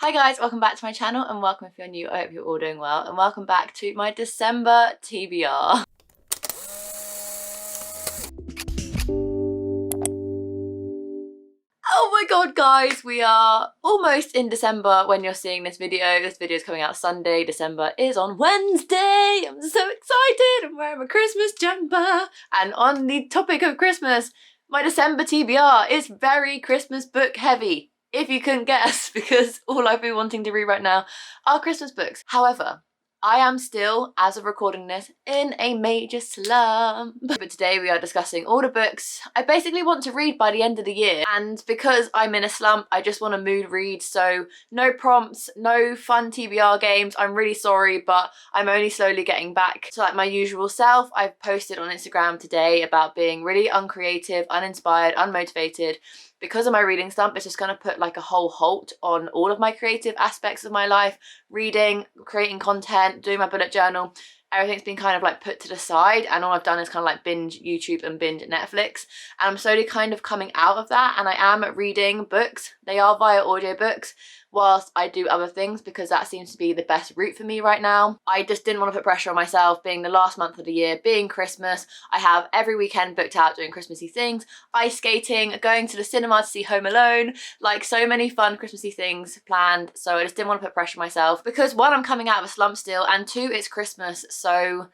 Hi guys, welcome back to my channel and welcome if you're new. I hope you're all doing well and welcome back to my December TBR. Oh my god guys, we are almost in December when you're seeing this video. This video is coming out Sunday. December is on Wednesday. I'm so excited. I'm wearing my Christmas jumper. And on the topic of Christmas, my December TBR is very Christmas book heavy. If you couldn't guess, because all I've been wanting to read right now are Christmas books. However, I am still, as of recording this, in a major slump. But today we are discussing all the books I basically want to read by the end of the year. And because I'm in a slump, I just want to mood read. So no prompts, no fun TBR games. I'm really sorry, but I'm only slowly getting back to like my usual self. I've posted on Instagram today about being really uncreative, uninspired, unmotivated. Because of my reading slump, it's just going to put like a whole halt on all of my creative aspects of my life. Reading, creating content, doing my bullet journal. Everything's been kind of like put to the side and all I've done is kind of like binge YouTube and binge Netflix. And I'm slowly kind of coming out of that and I am reading books. They are via audiobooks whilst I do other things because that seems to be the best route for me right now. I just didn't want to put pressure on myself being the last month of the year, being Christmas. I have every weekend booked out doing Christmassy things, ice skating, going to the cinema to see Home Alone, like so many fun Christmassy things planned. So I just didn't want to put pressure on myself because one, I'm coming out of a slump still and two, it's Christmas. So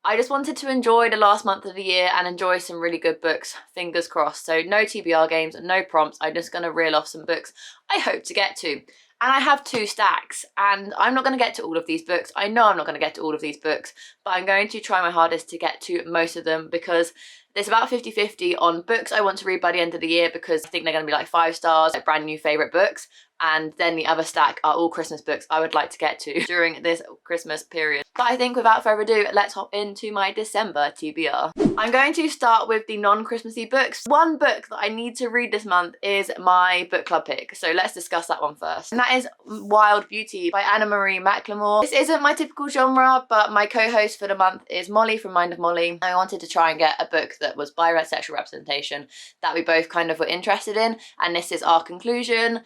I just wanted to enjoy the last month of the year and enjoy some really good books, fingers crossed. So no TBR games, no prompts, I'm just going to reel off some books I hope to get to. And I have 2 stacks and I'm not going to get to all of these books. I know I'm not going to get to all of these books, but I'm going to try my hardest to get to most of them because there's about 50-50 on books I want to read by the end of the year because I think they're going to be like 5 stars, like brand new favourite books. And then the other stack are all Christmas books I would like to get to during this Christmas period. But I think without further ado, let's hop into my December TBR. I'm going to start with the non-Christmassy books. One book that I need to read this month is my book club pick. So let's discuss that one first. And that is Wild Beauty by Anna Marie McLemore. This isn't my typical genre, but my co-host for the month is Molly from Mind of Molly. I wanted to try and get a book that was bisexual representation that we both kind of were interested in. And this is our conclusion.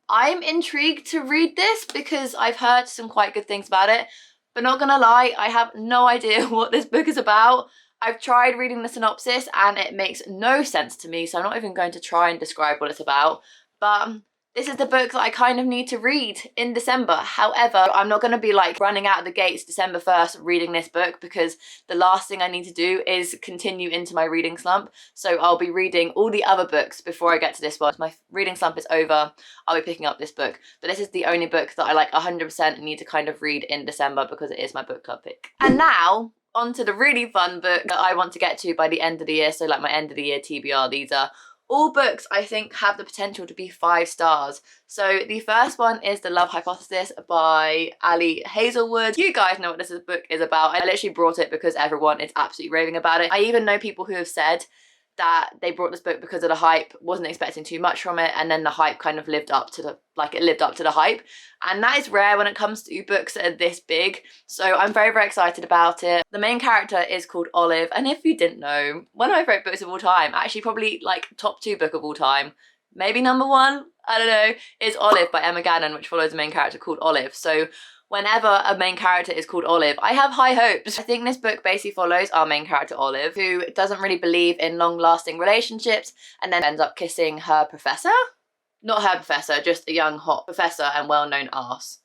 I'm intrigued to read this because I've heard some quite good things about it, but not gonna lie, I have no idea what this book is about. I've tried reading the synopsis and it makes no sense to me, so I'm not even going to try and describe what it's about, but this is the book that I kind of need to read in December. However, I'm not going to be like running out of the gates December 1st reading this book because the last thing I need to do is continue into my reading slump. So I'll be reading all the other books before I get to this one. My reading slump is over. I'll be picking up this book. But this is the only book that I like 100% need to kind of read in December because it is my book club pick. And now on to the really fun book that I want to get to by the end of the year. So like my end of the year TBR, these are all books I think have the potential to be 5 stars. So the first one is The Love Hypothesis by Ali Hazelwood. You guys know what this book is about. I literally brought it because everyone is absolutely raving about it. I even know people who have said that they brought this book because of the hype, wasn't expecting too much from it, and then the hype kind of lived up to the hype. And that is rare when it comes to books that are this big. So I'm very, very excited about it. The main character is called Olive, and if you didn't know, one of my favourite books of all time, actually probably like top 2 book of all time, maybe number 1, I don't know, is Olive by Emma Gannon, which follows a main character called Olive. So whenever a main character is called Olive, I have high hopes. I think this book basically follows our main character Olive, who doesn't really believe in long-lasting relationships and then ends up kissing her professor? Not her professor, just a young hot professor and well-known arse.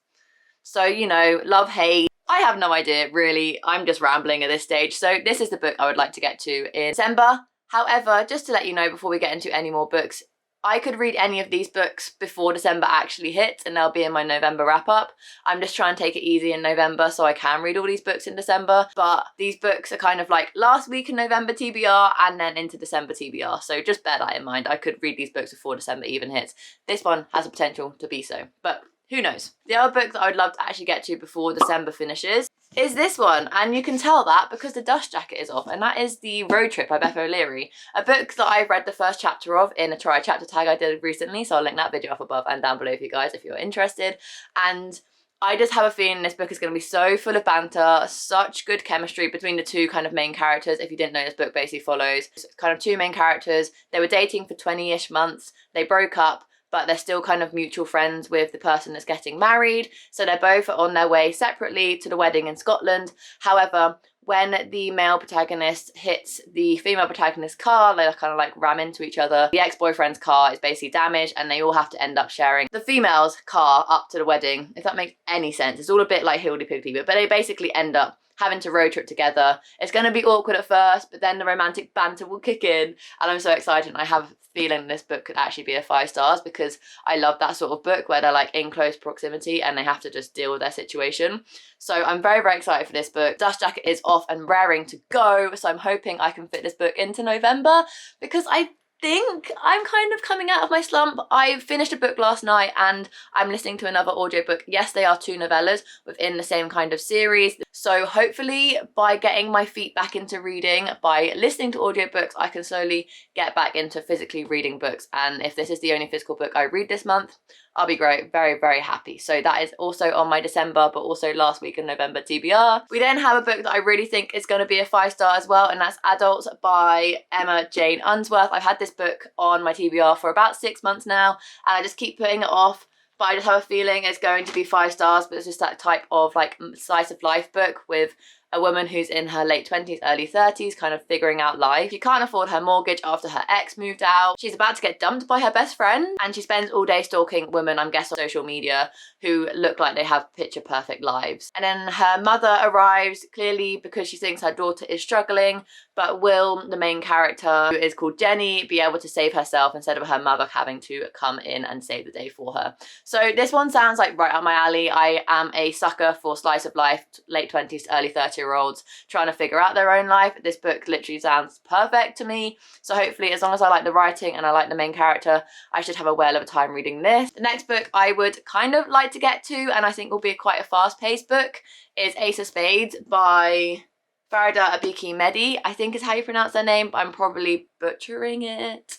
So, you know, love, hate. I have no idea, really. I'm just rambling at this stage. So this is the book I would like to get to in December. However, just to let you know before we get into any more books, I could read any of these books before December actually hits and they'll be in my November wrap up. I'm just trying to take it easy in November so I can read all these books in December. But these books are kind of like last week in November TBR and then into December TBR. So just bear that in mind. I could read these books before December even hits. This one has a potential to be so, but who knows? The other book that I would love to actually get to before December finishes is this one, and you can tell that because the dust jacket is off, and that is The Road Trip by Beth O'Leary, a book that I've read the first chapter of in a try chapter tag I did recently, so I'll link that video up above and down below for you guys if you're interested. And I just have a feeling this book is going to be so full of banter, such good chemistry between the 2 kind of main characters. If you didn't know, this book basically follows kind of 2 main characters. They were dating for 20-ish months, they broke up, but they're still kind of mutual friends with the person that's getting married. So they're both on their way separately to the wedding in Scotland. However, when the male protagonist hits the female protagonist's car, they kind of like ram into each other. The ex-boyfriend's car is basically damaged and they all have to end up sharing the female's car up to the wedding, if that makes any sense. It's all a bit like higgledy-piggledy, but they basically end up having to road trip together. It's going to be awkward at first, but then the romantic banter will kick in, and I'm so excited. And I have a feeling this book could actually be a 5 stars because I love that sort of book where they're like in close proximity and they have to just deal with their situation. So I'm very, very excited for this book. Dust Jacket is off and raring to go, so I'm hoping I can fit this book into November because I think I'm kind of coming out of my slump. I finished a book last night and I'm listening to another audiobook. Yes, they are 2 novellas within the same kind of series. So hopefully by getting my feet back into reading, by listening to audiobooks, I can slowly get back into physically reading books. And if this is the only physical book I read this month, I'll be great, very, very happy. So that is also on my December, but also last week in November TBR. We then have a book that I really think is going to be a 5 star as well, and that's Adults by Emma Jane Unsworth. I've had this book on my TBR for about 6 months now, and I just keep putting it off. But I just have a feeling it's going to be 5 stars, but it's just that type of like slice of life book with a woman who's in her late 20s, early 30s, kind of figuring out life. She can't afford her mortgage after her ex moved out. She's about to get dumped by her best friend, and she spends all day stalking women, I'm guessing on social media, who look like they have picture perfect lives. And then her mother arrives, clearly because she thinks her daughter is struggling, but will the main character, who is called Jenny, be able to save herself instead of her mother having to come in and save the day for her? So this one sounds like right up my alley. I am a sucker for slice of life, late 20s to early 30-year-olds trying to figure out their own life. This book literally sounds perfect to me. So hopefully, as long as I like the writing and I like the main character, I should have a whale of a time reading this. The next book I would kind of like to get to, and I think will be quite a fast-paced book, is Ace of Spades by Farida Abiki Mehdi, I think is how you pronounce their name, but I'm probably butchering it.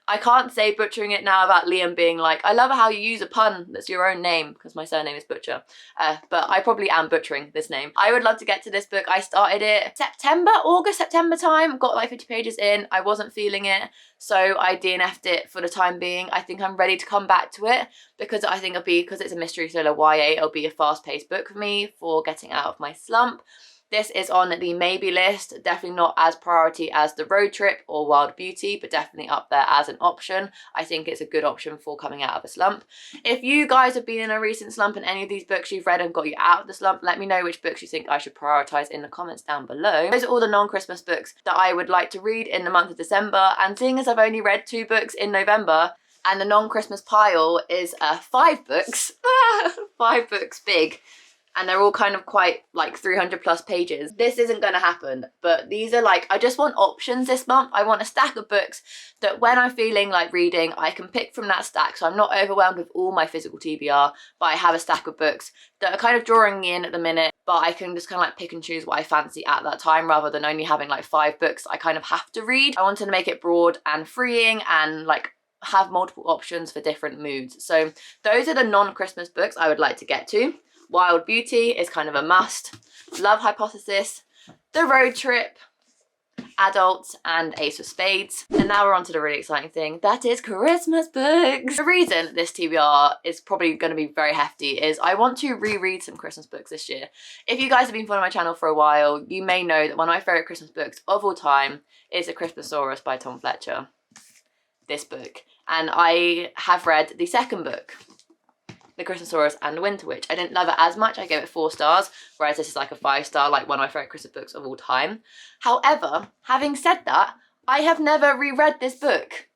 I can't say butchering it now about Liam being like, I love how you use a pun that's your own name, because my surname is Butcher. But I probably am butchering this name. I would love to get to this book. I started it September time, got like 50 pages in. I wasn't feeling it, so I DNF'd it for the time being. I think I'm ready to come back to it because I think because it's a mystery thriller YA, it'll be a fast-paced book for me for getting out of my slump. This is on the maybe list, definitely not as priority as The Road Trip or Wild Beauty, but definitely up there as an option. I think it's a good option for coming out of a slump. If you guys have been in a recent slump and any of these books you've read have got you out of the slump, let me know which books you think I should prioritise in the comments down below. Those are all the non-Christmas books that I would like to read in the month of December, and seeing as I've only read 2 books in November, and the non-Christmas pile is 5 books, 5 books big, and they're all kind of quite like 300 plus pages. This isn't going to happen, but these are like, I just want options this month. I want a stack of books that when I'm feeling like reading, I can pick from that stack, so I'm not overwhelmed with all my physical TBR, but I have a stack of books that are kind of drawing me in at the minute, but I can just kind of like pick and choose what I fancy at that time rather than only having like 5 books I kind of have to read. I wanted to make it broad and freeing and like have multiple options for different moods. So those are the non-Christmas books I would like to get to. Wild Beauty is kind of a must. Love Hypothesis, The Road Trip, Adults, and Ace of Spades. And now we're on to the really exciting thing, that is Christmas books. The reason this TBR is probably going to be very hefty is I want to reread some Christmas books this year. If you guys have been following my channel for a while, you may know that one of my favourite Christmas books of all time is A Christmasaurus by Tom Fletcher. This book. And I have read the second book, The Christmasaurus and the Winter Witch. I didn't love it as much. I gave it 4 stars, whereas this is like a 5 star, like one of my favourite Christmas books of all time. However, having said that, I have never reread this book.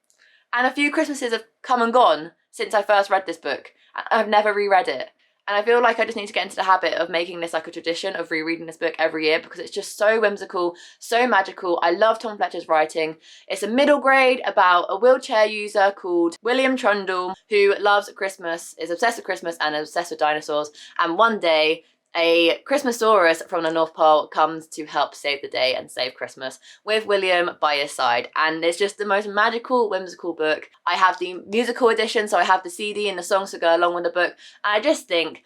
And a few Christmases have come and gone since I first read this book. I've never reread it. And I feel like I just need to get into the habit of making this like a tradition of rereading this book every year because it's just so whimsical, so magical. I love Tom Fletcher's writing. It's a middle grade about a wheelchair user called William Trundle who loves Christmas, is obsessed with Christmas and is obsessed with dinosaurs. And one day, a Christmasaurus from the North Pole comes to help save the day and save Christmas with William by his side. And it's just the most magical, whimsical book. I have the musical edition, so I have the CD and the songs to go along with the book. And I just think,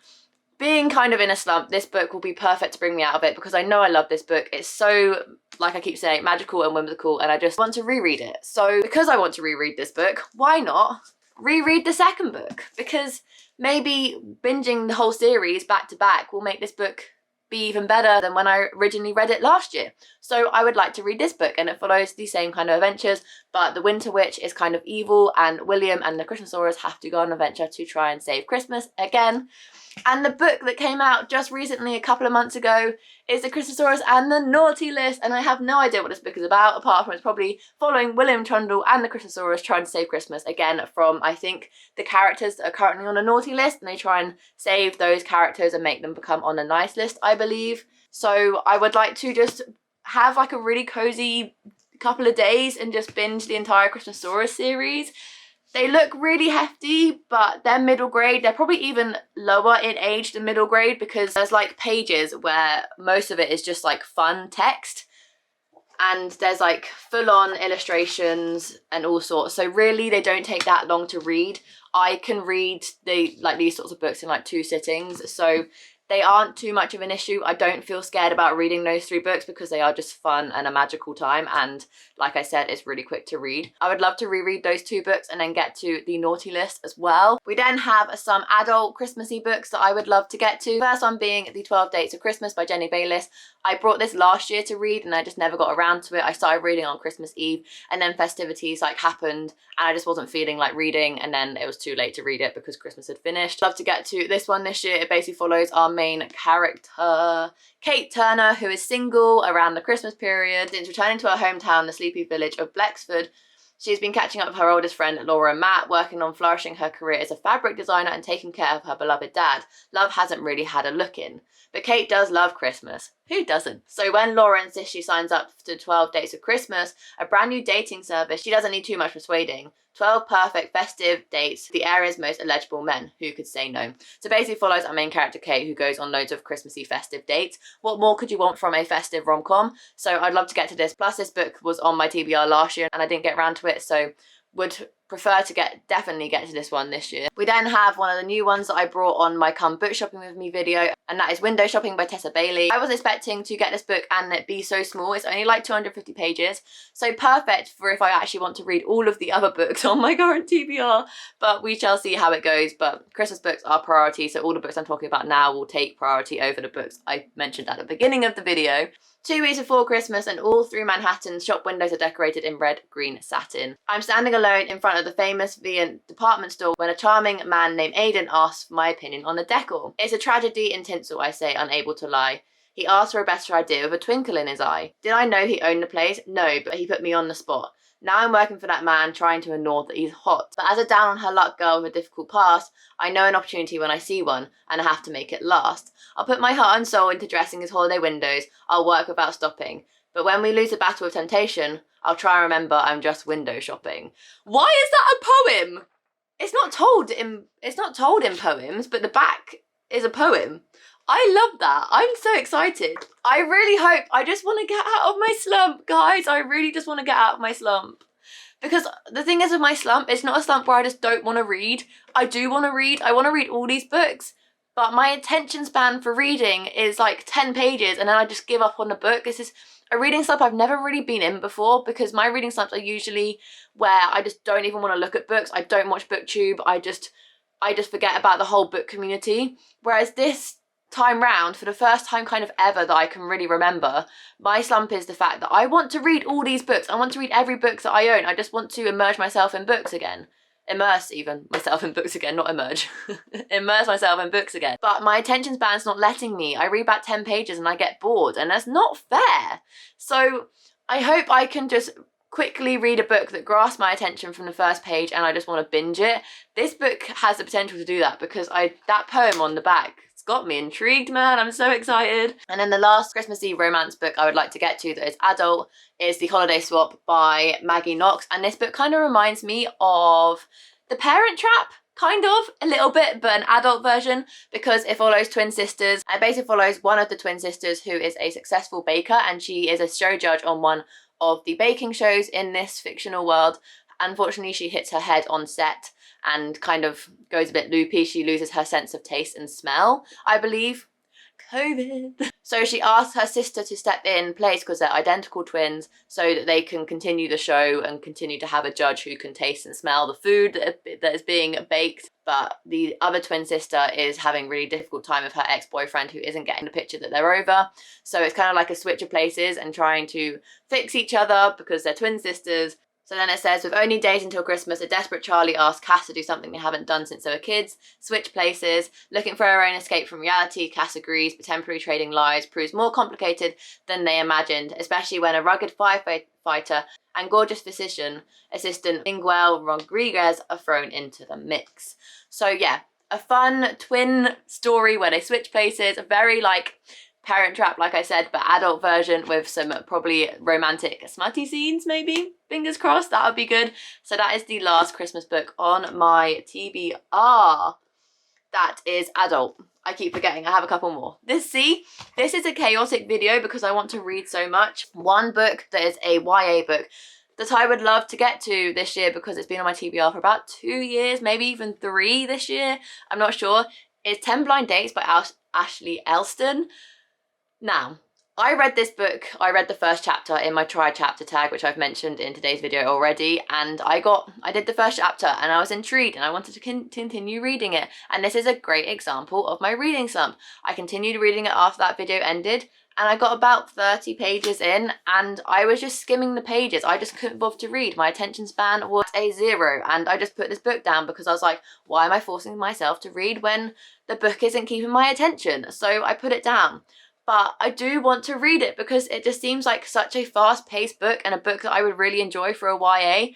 being kind of in a slump, this book will be perfect to bring me out of it because I know I love this book. It's so, like I keep saying, magical and whimsical, and I just want to reread it. So because I want to reread this book, why not reread the second book, because maybe binging the whole series back to back will make this book be even better than when I originally read it last year. So I would like to read this book, and it follows the same kind of adventures, but the Winter Witch is kind of evil, and William and the Christmasaurus have to go on an adventure to try and save Christmas again. And the book that came out just recently, a couple of months ago, is The Christmasaurus and the Naughty List, and I have no idea what this book is about, apart from it's probably following William Trundle and the Christmasaurus trying to save Christmas, again from, I think, the characters that are currently on a naughty list, and they try and save those characters and make them become on a nice list, I believe. So I would like to just have like a really cozy couple of days and just binge the entire Christmasaurus series. They look really hefty, but they're middle grade. They're probably even lower in age than middle grade, because there's like pages where most of it is just like fun text, and there's like full-on illustrations and all sorts. So really they don't take that long to read. I can read these sorts of books in like 2 sittings, so they aren't too much of an issue. I don't feel scared about reading those 3 books because they are just fun and a magical time, and like I said, it's really quick to read. I would love to reread those 2 books and then get to the Naughty List as well. We then have some adult Christmassy books that I would love to get to. First one being The 12 Dates of Christmas by Jenny Bayliss. I brought this last year to read and I just never got around to it. I started reading on Christmas Eve, and then festivities like happened and I just wasn't feeling like reading, and then it was too late to read it because Christmas had finished. Love to get to this one this year. It basically follows our main character, Kate Turner, who is single around the Christmas period. Since returning to her hometown, the sleepy village of Blexford, she's been catching up with her oldest friend Laura and Matt, working on flourishing her career as a fabric designer and taking care of her beloved dad. Love hasn't really had a look in. But Kate does love Christmas. Who doesn't? So when Laura insists she signs up to 12 Dates of Christmas, a brand new dating service, she doesn't need too much persuading. 12 perfect festive dates, the area's most eligible men. Who could say no? So basically follows our main character Kate, who goes on loads of Christmassy festive dates. What more could you want from a festive rom-com? So I'd love to get to this. Plus this book was on my TBR last year and I didn't get around to it, so would prefer to definitely get to this one this year. We then have one of the new ones that I brought on my Come Book Shopping With Me video, and that is Window Shopping by Tessa Bailey. I wasn't expecting to get this book and it be so small. It's only like 250 pages, so perfect for if I actually want to read all of the other books on my current TBR, but we shall see how it goes. But Christmas books are priority, so all the books I'm talking about now will take priority over the books I mentioned at the beginning of the video. 2 weeks before Christmas and all through Manhattan, shop windows are decorated in red, green satin. I'm standing alone in front of the famous Vian department store when a charming man named Aidan asks for my opinion on the decor. It's a tragedy in tinsel, I say, unable to lie. He asked for a better idea with a twinkle in his eye. Did I know he owned the place? No, but he put me on the spot. Now I'm working for that man, trying to ignore that he's hot. But as a down on her luck girl with a difficult past, I know an opportunity when I see one, and I have to make it last. I'll put my heart and soul into dressing his holiday windows. I'll work without stopping. But when we lose the battle of temptation, I'll try and remember I'm just window shopping. Why is that a poem? It's not told in poems, but the back is a poem. I love that. I'm so excited. I really hope, I just want to get out of my slump, guys. I really just want to get out of my slump. Because the thing is with my slump, it's not a slump where I just don't want to read. I do want to read. I want to read all these books. But my attention span for reading is like 10 pages and then I just give up on the book. This is a reading slump I've never really been in before, because my reading slumps are usually where I just don't even want to look at books. I don't watch BookTube. I just forget about the whole book community. Whereas this time round, for the first time kind of ever that I can really remember, my slump is the fact that I want to read all these books. I want to read every book that I own. I just want to immerse myself in books again. Immerse even myself in books again, not emerge. Immerse myself in books again. But my attention span's not letting me. I read about 10 pages and I get bored, and that's not fair. So I hope I can just quickly read a book that grasps my attention from the first page and I just want to binge it. This book has the potential to do that, because that poem on the back, it's got me intrigued, man. I'm so excited. And then the last Christmassy romance book I would like to get to that is adult is The Holiday Swap by Maggie Knox. And this book kind of reminds me of The Parent Trap, kind of, a little bit, but an adult version, because it follows twin sisters. It basically follows one of the twin sisters who is a successful baker, and she is a show judge on one of the baking shows in this fictional world. Unfortunately, she hits her head on set and kind of goes a bit loopy. She loses her sense of taste and smell, I believe. COVID. So she asks her sister to step in place because they're identical twins so that they can continue the show and continue to have a judge who can taste and smell the food that is being baked. But the other twin sister is having a really difficult time with her ex-boyfriend who isn't getting the picture that they're over. So it's kind of like a switch of places and trying to fix each other because they're twin sisters. So then it says, with only days until Christmas, a desperate Charlie asks Cass to do something they haven't done since they were kids. Switch places. Looking for her own escape from reality, Cass agrees, but temporary trading lies proves more complicated than they imagined, especially when a rugged firefighter and gorgeous physician assistant Miguel Rodriguez are thrown into the mix. So yeah, a fun twin story where they switch places, a very like Parent Trap, like I said, but adult version with some probably romantic smutty scenes, maybe. Fingers crossed, that would be good. So that is the last Christmas book on my TBR. That is adult. I keep forgetting, I have a couple more. This is a chaotic video because I want to read so much. One book that is a YA book that I would love to get to this year because it's been on my TBR for about 2 years, maybe even 3 this year. I'm not sure. It's 10 Blind Dates by Ashley Elston. Now, I read this book, I read the first chapter in my try chapter tag, which I've mentioned in today's video already, and I did the first chapter and I was intrigued and I wanted to continue reading it. And this is a great example of my reading slump. I continued reading it after that video ended and I got about 30 pages in and I was just skimming the pages. I just couldn't bother to read. My attention span was a 0 and I just put this book down because I was like, why am I forcing myself to read when the book isn't keeping my attention? So I put it down. But I do want to read it because it just seems like such a fast-paced book and a book that I would really enjoy for a YA.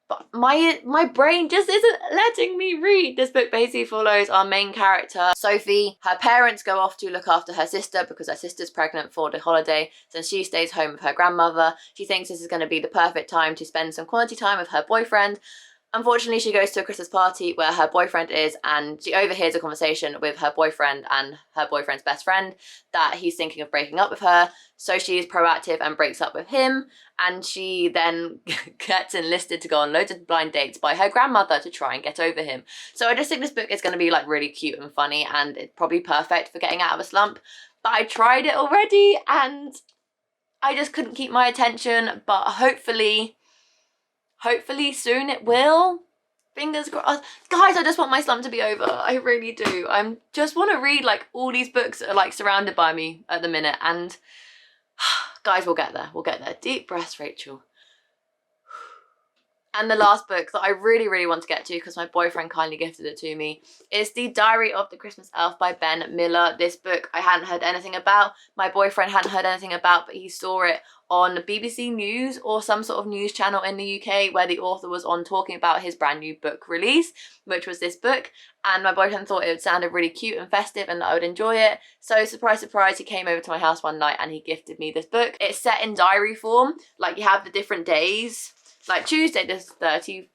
But my brain just isn't letting me read. This book basically follows our main character, Sophie. Her parents go off to look after her sister because her sister's pregnant for the holiday, so she stays home with her grandmother. She thinks this is going to be the perfect time to spend some quality time with her boyfriend. Unfortunately, she goes to a Christmas party where her boyfriend is and she overhears a conversation with her boyfriend and her boyfriend's best friend that he's thinking of breaking up with her. So she is proactive and breaks up with him, and she then gets enlisted to go on loads of blind dates by her grandmother to try and get over him. So I just think this book is going to be like really cute and funny and it's probably perfect for getting out of a slump. But I tried it already and I just couldn't keep my attention, but hopefully soon it will. Fingers crossed. Guys, I just want my slump to be over. I really do. I just want to read like all these books that are like surrounded by me at the minute, and guys, we'll get there. We'll get there. Deep breaths, Rachel. And the last book that I really, really want to get to because my boyfriend kindly gifted it to me is The Diary of the Christmas Elf by Ben Miller. This book I hadn't heard anything about. My boyfriend hadn't heard anything about, but he saw it on BBC News or some sort of news channel in the UK where the author was on talking about his brand new book release, which was this book. And my boyfriend thought it sounded really cute and festive and that I would enjoy it. So surprise, surprise, he came over to my house one night and he gifted me this book. It's set in diary form. Like you have the different days. Like Tuesday the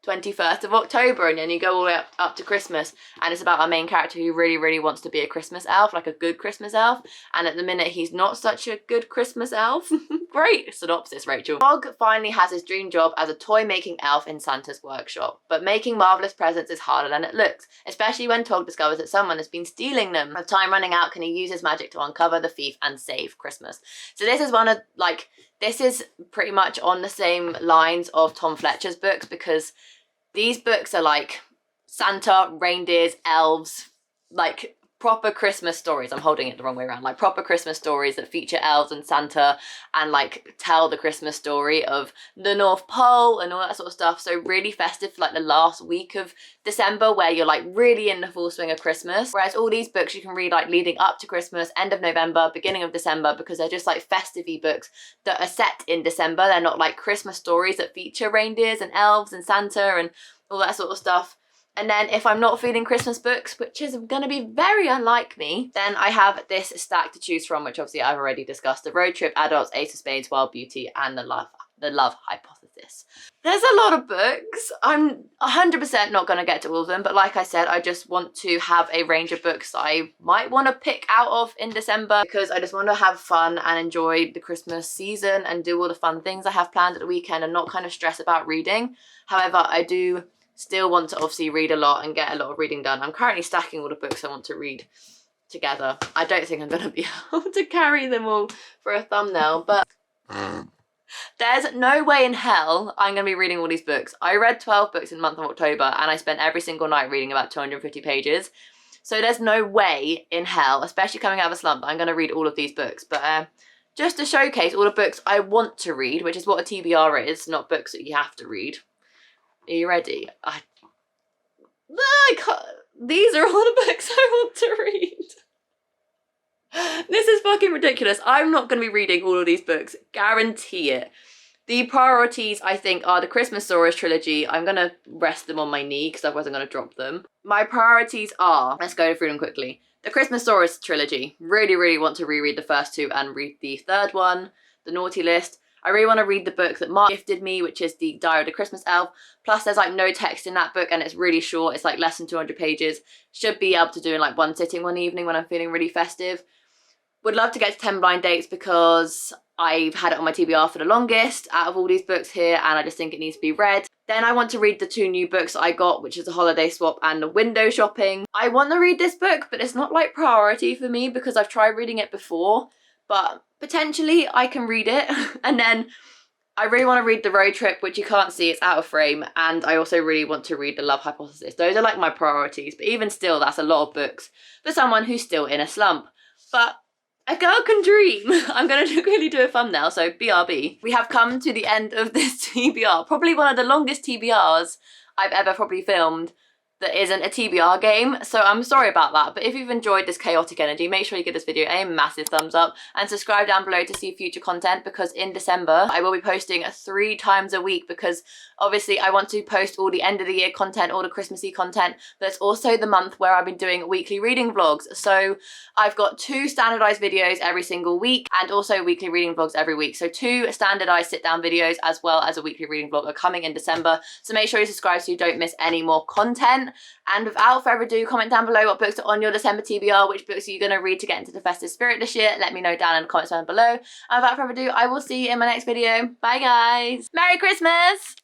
21st of October, and then you go all the way up to Christmas, and it's about our main character who really, really wants to be a Christmas elf, like a good Christmas elf, and at the minute he's not such a good Christmas elf. Great synopsis, Rachel. Tog finally has his dream job as a toy-making elf in Santa's workshop, but making marvellous presents is harder than it looks, especially when Tog discovers that someone has been stealing them. With time running out, can he use his magic to uncover the thief and save Christmas? So this is one of, like, this is pretty much on the same lines of Tom Fletcher's books because these books are like Santa, reindeers, elves, like proper Christmas stories. I'm holding it the wrong way around. Like proper Christmas stories that feature elves and Santa and like tell the Christmas story of the North Pole and all that sort of stuff. So really festive for like the last week of December where you're like really in the full swing of Christmas. Whereas all these books you can read like leading up to Christmas, end of November, beginning of December, because they're just like festive-y books that are set in December. They're not like Christmas stories that feature reindeers and elves and Santa and all that sort of stuff. And then if I'm not feeling Christmas books, which is going to be very unlike me, then I have this stack to choose from, which obviously I've already discussed. The Road Trip, Adults, Ace of Spades, Wild Beauty, and The Love Hypothesis. There's a lot of books. I'm 100% not going to get to all of them, but like I said, I just want to have a range of books that I might want to pick out of in December because I just want to have fun and enjoy the Christmas season and do all the fun things I have planned at the weekend and not kind of stress about reading. However, I do still want to obviously read a lot and get a lot of reading done. I'm currently stacking all the books I want to read together. I don't think I'm going to be able to carry them all for a thumbnail, but there's no way in hell I'm going to be reading all these books. I read 12 books in the month of October and I spent every single night reading about 250 pages. So there's no way in hell, especially coming out of a slump, I'm going to read all of these books. But just to showcase all the books I want to read, which is what a TBR is, not books that you have to read. Are you ready? I can't. These are all the books I want to read. This is fucking ridiculous. I'm not going to be reading all of these books. Guarantee it. The priorities, I think, are the Christmas.rachelcerys trilogy. I'm going to rest them on my knee because otherwise I'm going to drop them. My priorities are, let's go through them quickly. The Christmas.rachelcerys trilogy. Really, really want to reread the first two and read the third one, The Naughty List. I really want to read the book that Mark gifted me, which is the Diary of the Christmas Elf. Plus there's like no text in that book and it's really short. It's like less than 200 pages. Should be able to do in like one sitting one evening when I'm feeling really festive. Would love to get to 10 blind dates because I've had it on my TBR for the longest out of all these books here and I just think it needs to be read. Then I want to read the two new books I got, which is The Holiday Swap and The Window Shopping. I want to read this book, but it's not like priority for me because I've tried reading it before, but potentially I can read it. And then I really want to read The Road Trip, which you can't see, it's out of frame. And I also really want to read The Love Hypothesis. Those are like my priorities, but even still, that's a lot of books for someone who's still in a slump. But a girl can dream. I'm going to quickly do a thumbnail, so BRB. We have come to the end of this TBR. Probably one of the longest TBRs I've ever probably filmed that isn't a TBR game, so I'm sorry about that. But if you've enjoyed this chaotic energy, make sure you give this video a massive thumbs up and subscribe down below to see future content, because in December I will be posting 3 times a week, because obviously I want to post all the end of the year content, all the Christmassy content, but it's also the month where I've been doing weekly reading vlogs. So I've got 2 standardized videos every single week and also weekly reading vlogs every week. So 2 standardized sit down videos as well as a weekly reading vlog are coming in December. So make sure you subscribe so you don't miss any more content. And without further ado, comment down below what books are on your December TBR, which books are you going to read to get into the festive spirit this year. Let me know down in the comments down below. And without further ado, I will see you in my next video. Bye guys. Merry Christmas!